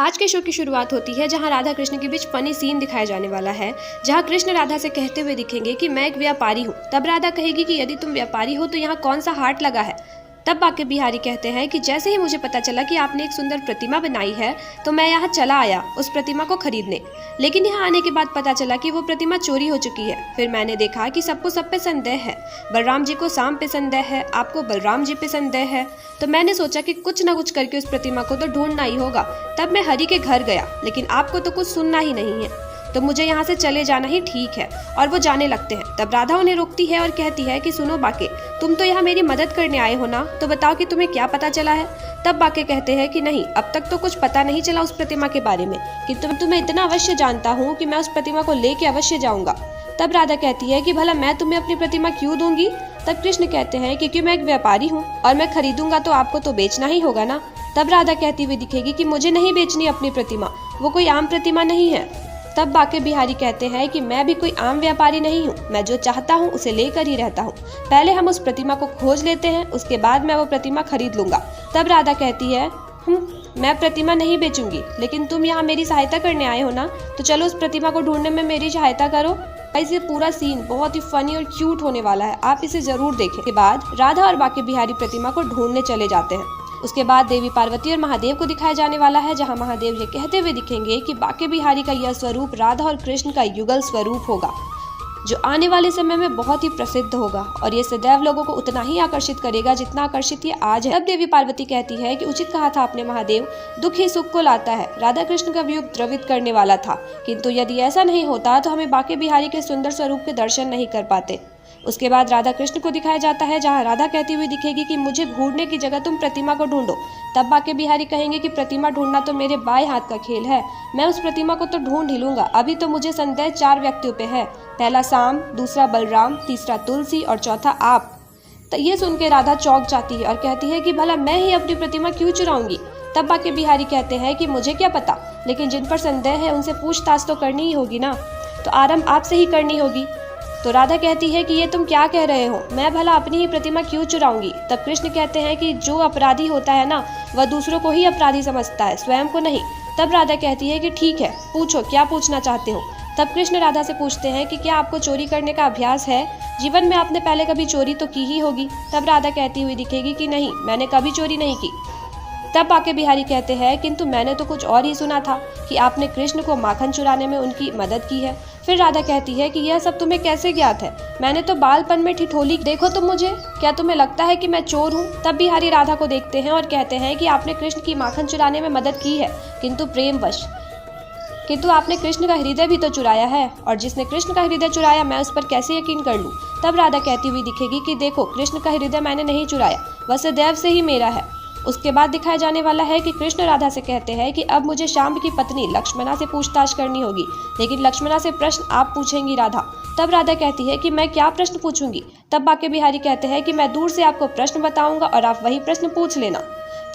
आज के शो की शुरुआत होती है जहां राधा कृष्ण के बीच फनी सीन दिखाया जाने वाला है, जहां कृष्ण राधा से कहते हुए दिखेंगे कि मैं एक व्यापारी हूं। तब राधा कहेगी कि यदि तुम व्यापारी हो तो यहाँ कौन सा हाट लगा है। तब बाके बिहारी कहते हैं कि जैसे ही मुझे पता चला कि आपने एक सुंदर प्रतिमा बनाई है तो मैं यहाँ चला आया उस प्रतिमा को खरीदने, लेकिन यहाँ आने के बाद पता चला कि वो प्रतिमा चोरी हो चुकी है। फिर मैंने देखा कि सबको सब पे संदेह है, बलराम जी को शाम पे संदेह है, आपको बलराम जी पे संदेह है। तो मैंने सोचा कि कुछ न कुछ करके उस प्रतिमा को तो ढूंढना ही होगा। तब मैं हरि के घर गया, लेकिन आपको तो कुछ सुनना ही नहीं है, तो मुझे यहाँ से चले जाना ही ठीक है। और वो जाने लगते हैं। तब राधा उन्हें रोकती है और कहती है कि सुनो बाके, तुम तो यहाँ मेरी मदद करने आए हो ना, तो बताओ कि तुम्हें क्या पता चला है। तब बाके कहते हैं कि नहीं, अब तक तो कुछ पता नहीं चला उस प्रतिमा के बारे में, कि तुम्हें इतना अवश्य जानता हूँ कि मैं उस प्रतिमा को लेके अवश्य जाऊंगा। तब राधा कहती है कि भला मैं तुम्हें अपनी प्रतिमा क्यों दूंगी। तब कृष्ण कहते हैं क्योंकि मैं एक व्यापारी हूँ और मैं खरीदूंगा तो आपको तो बेचना ही होगा ना। तब राधा कहती हुई दिखेगी कि मुझे नहीं बेचनी अपनी प्रतिमा, वो कोई आम प्रतिमा नहीं है। तब बाके बिहारी कहते हैं कि मैं भी कोई आम व्यापारी नहीं हूँ, मैं जो चाहता हूँ उसे लेकर ही रहता हूँ। पहले हम उस प्रतिमा को खोज लेते हैं, उसके बाद मैं वो प्रतिमा खरीद लूंगा। तब राधा कहती है मैं प्रतिमा नहीं बेचूंगी, लेकिन तुम यहाँ मेरी सहायता करने आए हो ना, तो चलो उस प्रतिमा को ढूंढने में मेरी सहायता करो। ऐसे पूरा सीन बहुत ही फनी और क्यूट होने वाला है, आप इसे जरूर देखें। के बाद राधा और बाके बिहारी प्रतिमा को ढूंढने चले जाते हैं। उसके बाद देवी पार्वती और महादेव को दिखाया जाने वाला है, जहां महादेव ये कहते हुए दिखेंगे कि बाके बिहारी का यह स्वरूप राधा और कृष्ण का युगल स्वरूप होगा, जो आने वाले समय में बहुत ही प्रसिद्ध होगा और ये सदैव लोगों को उतना ही आकर्षित करेगा जितना आकर्षित ये आज है। अब देवी पार्वती कहती है कि उचित कहा था आपने महादेव, दुख ही सुख को लाता है। राधा कृष्ण का वियोग द्रवित करने वाला था, किंतु यदि ऐसा नहीं होता तो हमें बाके बिहारी के सुंदर स्वरूप के दर्शन नहीं कर पाते। उसके बाद राधा कृष्ण को दिखाया जाता है, जहां राधा कहती हुई दिखेगी कि मुझे ढूंढने की जगह तुम प्रतिमा को ढूंढो। तब बाके बिहारी कहेंगे कि प्रतिमा ढूंढना तो मेरे बाएं हाथ का खेल है, मैं उस प्रतिमा को तो ढूंढ ही लूंगा। अभी तो मुझे संदेह 4 व्यक्तियों पे है, पहला शाम, दूसरा बलराम, तीसरा तुलसी और चौथा आप। तो ये सुन के राधा चौंक जाती है और कहती है कि भला मैं ही अपनी प्रतिमा क्यों चुराऊंगी। तब बाके बिहारी कहते हैं कि मुझे क्या पता, लेकिन जिन पर संदेह है उनसे पूछताछ तो करनी ही होगी ना, तो आरंभ आपसे ही करनी होगी। तो राधा कहती है कि ये तुम क्या कह रहे हो, मैं भला अपनी ही प्रतिमा क्यों चुराऊंगी। तब कृष्ण कहते हैं कि जो अपराधी होता है ना, वह दूसरों को ही अपराधी समझता है, स्वयं को नहीं। तब राधा कहती है कि ठीक है, पूछो क्या पूछना चाहते हो। तब कृष्ण राधा से पूछते हैं कि क्या आपको चोरी करने का अभ्यास है, जीवन में आपने पहले कभी चोरी तो की ही होगी। तब राधा कहती हुई दिखेगी कि नहीं, मैंने कभी चोरी नहीं की। तब बाके बिहारी कहते हैं किंतु मैंने तो कुछ और ही सुना था कि आपने कृष्ण को माखन चुराने में उनकी मदद की है। फिर राधा कहती है कि यह सब तुम्हें कैसे ज्ञात है, मैंने तो बालपन में ठिठोली, देखो तुम मुझे, क्या तुम्हें लगता है कि मैं चोर हूँ। तब बिहारी राधा को देखते हैं और कहते हैं कि आपने कृष्ण की माखन चुराने में मदद की है, किंतु प्रेमवश, किंतु आपने कृष्ण का हृदय भी तो चुराया है, और जिसने कृष्ण का हृदय चुराया मैं उस पर कैसे यकीन कर लूँ। तब राधा कहती हुई दिखेगी कि देखो, कृष्ण का हृदय मैंने नहीं चुराया, वह सदैव से ही मेरा है। उसके बाद दिखाया जाने वाला है कि कृष्ण राधा से कहते हैं कि अब मुझे शाम की पत्नी लक्ष्मणा से पूछताछ करनी होगी, लेकिन लक्ष्मणा से प्रश्न आप पूछेंगी राधा। तब राधा कहती है कि मैं क्या प्रश्न पूछूंगी। तब बाके बिहारी कहते हैं कि मैं दूर से आपको प्रश्न बताऊंगा और आप वही प्रश्न पूछ लेना।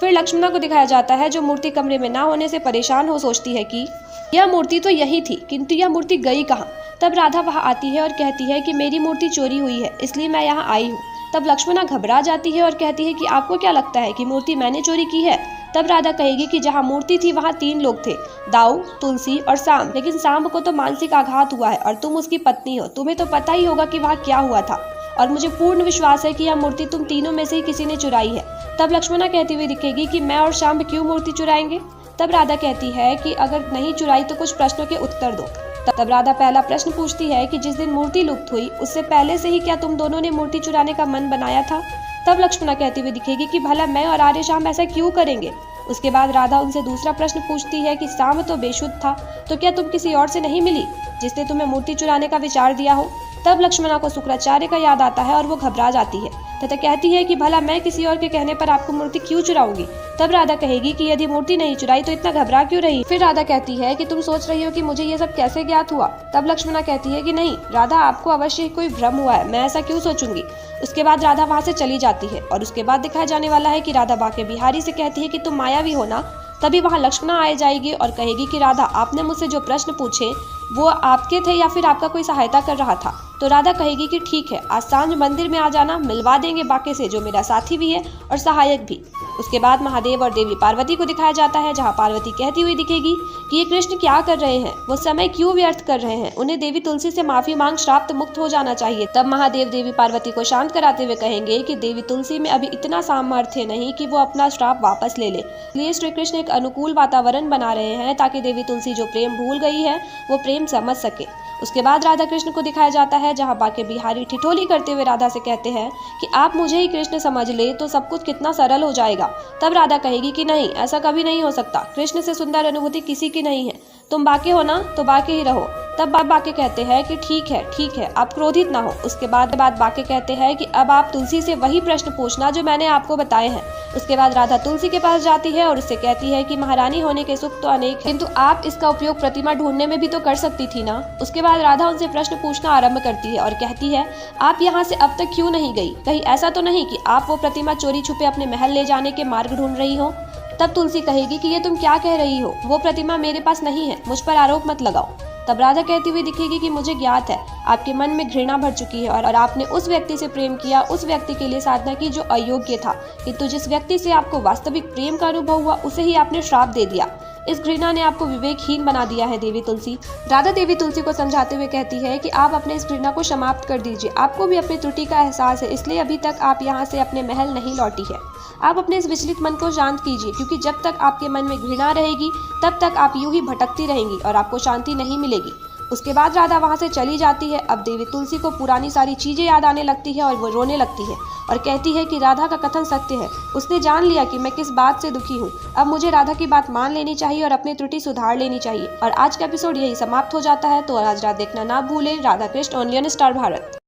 फिर लक्ष्मणा को दिखाया जाता है, जो मूर्ति कमरे में ना होने से परेशान हो सोचती है कि यह मूर्ति तो यही थी, किंतु यह मूर्ति गई कहाँ। तब राधा वहां आती है और कहती है कि मेरी मूर्ति चोरी हुई है, इसलिए मैं यहाँ आई हूँ। तब लक्ष्मणा घबरा जाती है और कहती है कि आपको क्या लगता है कि मूर्ति मैंने चोरी की है। तब राधा कहेगी कि जहाँ मूर्ति थी वहाँ 3 लोग थे, दाऊ, तुलसी और शाम, लेकिन शाम को तो मानसिक आघात हुआ है और तुम उसकी पत्नी हो, तुम्हें तो पता ही होगा कि वहाँ क्या हुआ था, और मुझे पूर्ण विश्वास है कि यह मूर्ति तुम तीनों में से ही किसी ने चुराई है। तब लक्ष्मणा कहती हुई दिखेगी कि मैं और शाम क्यों मूर्ति चुराएंगे। तब राधा कहती है कि अगर नहीं चुराई तो कुछ प्रश्नों के उत्तर दो। तब राधा पहला प्रश्न पूछती है कि जिस दिन मूर्ति लुप्त हुई उससे पहले से ही क्या तुम दोनों ने मूर्ति चुराने का मन बनाया था। तब लक्ष्मणा कहती हुई दिखेगी कि भला मैं और आर्य शाम ऐसा क्यों करेंगे। उसके बाद राधा उनसे दूसरा प्रश्न पूछती है कि शाम तो बेशुद्ध था, तो क्या तुम किसी और से नहीं मिली जिसने तुम्हें मूर्ति चुराने का विचार दिया हो। तब लक्ष्मणा को शुक्राचार्य का याद आता है और वो घबरा जाती है तथा कहती है कि भला मैं किसी और के कहने पर आपको मूर्ति क्यों चुराऊंगी। तब राधा कहेगी कि यदि मूर्ति नहीं चुराई तो इतना घबरा क्यों रही। फिर राधा कहती है कि तुम सोच रही हो कि मुझे ये सब कैसे ज्ञात हुआ। तब लक्ष्मणा कहती है कि नहीं राधा, आपको अवश्य कोई भ्रम हुआ है, मैं ऐसा क्यों सोचूंगी। उसके बाद राधा वहां से चली जाती है और उसके बाद दिखाया जाने वाला है कि राधा बाके बिहारी से कहती है कि तुम मायावी हो ना। तभी वहाँ लक्ष्मणा आ जाएगी और कहेगी कि राधा, आपने मुझसे जो प्रश्न पूछे वो आपके थे या फिर आपका कोई सहायता कर रहा था। तो राधा कहेगी कि ठीक है, आज सांझ मंदिर में आ जाना, मिलवा देंगे बाके से जो मेरा साथी भी है और सहायक भी। उसके बाद महादेव और देवी पार्वती को दिखाया जाता है, जहां पार्वती कहती हुई दिखेगी कि ये कृष्ण क्या कर रहे हैं, वो समय क्यों व्यर्थ कर रहे हैं, उन्हें देवी तुलसी से माफी मांग श्राप मुक्त हो जाना चाहिए। तब महादेव देवी पार्वती को शांत कराते हुए कहेंगे कि देवी तुलसी में अभी इतना सामर्थ्य नहीं कि वो अपना श्राप वापस ले ले, इसलिए श्री कृष्ण एक अनुकूल वातावरण बना रहे हैं ताकि देवी तुलसी जो प्रेम भूल गई है वो प्रेम समझ सके। उसके बाद राधा कृष्ण को दिखाया जाता है, जहां बाके बिहारी ठिठोली करते हुए राधा से कहते हैं कि आप मुझे ही कृष्ण समझ ले तो सब कुछ कितना सरल हो जाएगा। तब राधा कहेगी कि नहीं, ऐसा कभी नहीं हो सकता, कृष्ण से सुंदर अनुभूति किसी की नहीं है, तुम बाके हो ना तो बाके ही रहो। तब बाके कहते हैं कि ठीक है, आप क्रोधित ना हो। उसके बाद बाके कहते हैं कि अब आप तुलसी से वही प्रश्न पूछना जो मैंने आपको बताए हैं। उसके बाद राधा तुलसी के पास जाती है और उससे कहती है कि महारानी होने के सुख तो अनेक हैं, किंतु आप इसका उपयोग प्रतिमा ढूंढने में भी तो कर सकती थी ना। उसके बाद राधा उनसे प्रश्न पूछना आरंभ करती है और कहती है, आप यहाँ से अब तक क्यों नहीं गई, कहीं ऐसा तो नहीं कि आप वो प्रतिमा चोरी छुपे अपने महल ले जाने के मार्ग ढूंढ रही हो। तब तुलसी कहेगी कि ये तुम क्या कह रही हो, वो प्रतिमा मेरे पास नहीं है, मुझ पर आरोप मत लगाओ। तब राधा कहती हुई दिखेगी कि मुझे ज्ञात है आपके मन में घृणा भर चुकी है और आपने उस व्यक्ति से प्रेम किया, उस व्यक्ति के लिए साधना की जो अयोग्य था, किंतु जिस व्यक्ति से आपको वास्तविक प्रेम का अनुभव हुआ उसे ही आपने श्राप दे दिया। इस घृणा ने आपको विवेकहीन बना दिया है देवी तुलसी। राधा देवी तुलसी को समझाते हुए कहती है कि आप अपने इस घृणा को समाप्त कर दीजिए, आपको भी अपनी त्रुटि का एहसास है, इसलिए अभी तक आप यहाँ से अपने महल नहीं लौटी है। आप अपने इस विचलित मन को शांत कीजिए, क्योंकि जब तक आपके मन में घृणा रहेगी तब तक आप यूं ही भटकती रहेंगी और आपको शांति नहीं मिलेगी। उसके बाद राधा वहां से चली जाती है। अब देवी तुलसी को पुरानी सारी चीजें याद आने लगती है और वो रोने लगती है और कहती है कि राधा का कथन सत्य है, उसने जान लिया कि मैं किस बात से दुखी हूँ। अब मुझे राधा की बात मान लेनी चाहिए और अपनी त्रुटि सुधार लेनी चाहिए। और आज का एपिसोड यही समाप्त हो जाता है। तो आज रात देखना ना भूलें। Radha Krishna only on star Bharat.